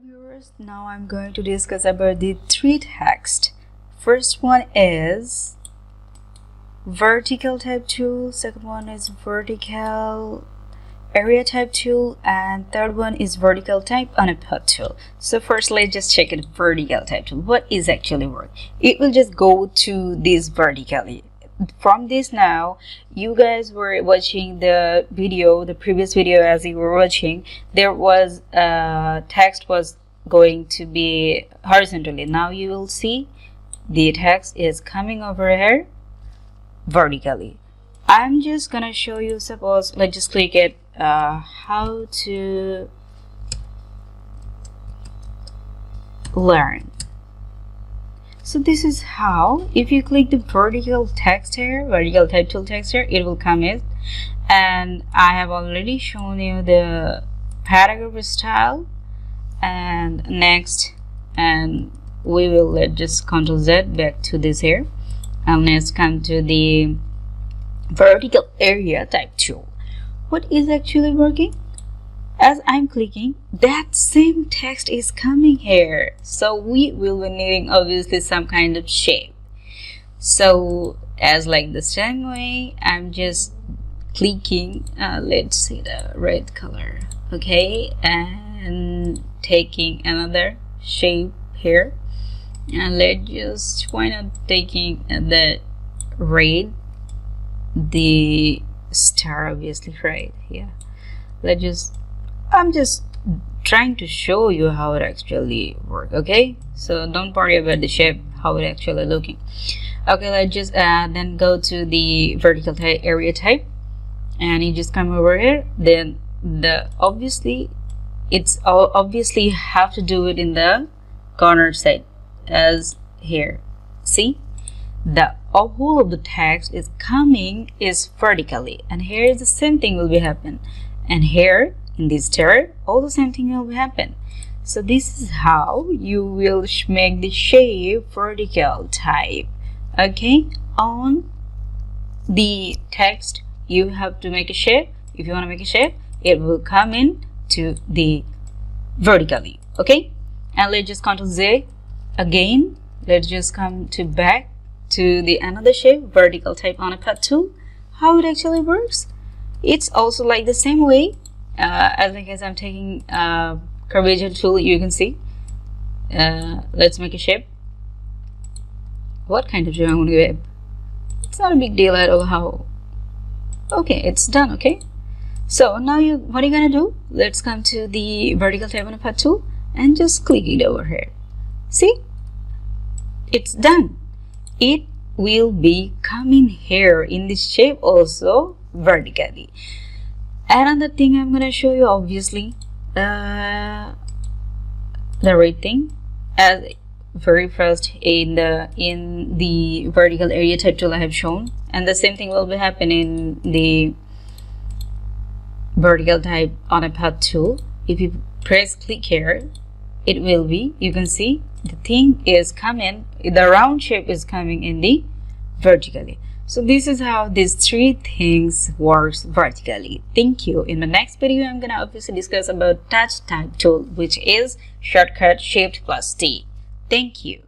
Viewers, now I'm going to discuss about the three text. First one is vertical type tool, second one is vertical area type tool, and third one is vertical type on a path tool. So first let's just check it. Vertical type tool, what is actually work? It will just go to this vertically. From this, now you guys were watching the video, the previous video, as you were watching, there was text was going to be horizontally. Now you will see the text is coming over here vertically. I'm just gonna show you, suppose let's just click it, how to learn. So this is how, if you click the vertical text here, vertical type tool text here, it will come in. And I have already shown you the paragraph style. And next, and we will let just Ctrl Z back to this here. And let's come to the vertical area type tool. What is actually working? As I'm clicking, that same text is coming here. So we will be needing obviously some kind of shape. So as like the same way, I'm just clicking, let's see the red color, okay, and taking another shape here, and let's just why not taking the red, the star, obviously, right? Yeah, let's just, I'm just trying to show you how it actually works, okay? So don't worry about the shape, how it actually looking. Okay, let's just then go to the vertical area type, and you just come over here. Then the obviously have to do it in the corner side, as here. See, the whole of the text is coming is vertically, and here the same thing will be happen, and here in this tab all the same thing will happen. So this is how you will make the shape vertical type, okay? On the text you have to make a shape. If you want to make a shape, it will come in to the vertically, okay? And let's just Ctrl Z again. Let's just come to back to the another shape, vertical type on a path tool. How it actually works, it's also like the same way. As long as I'm taking curvature tool, you can see. Let's make a shape. What kind of shape I want to give? It's not a big deal at all. How? Okay, it's done. Okay. So now what are you gonna do? Let's come to the vertical type on a path tool and just click it over here. See, it's done. It will be coming here in this shape also vertically. Another thing I'm gonna show you, obviously, the red thing, as very first in the vertical area type tool I have shown, and the same thing will be happening in the vertical type on a path tool. If you press click here, it will be, you can see the thing is coming, the round shape is coming in the vertically. So this is how these three things works vertically. Thank you. In the next video, I'm gonna obviously discuss about touch type tool, which is shortcut Shift plus T. Thank you.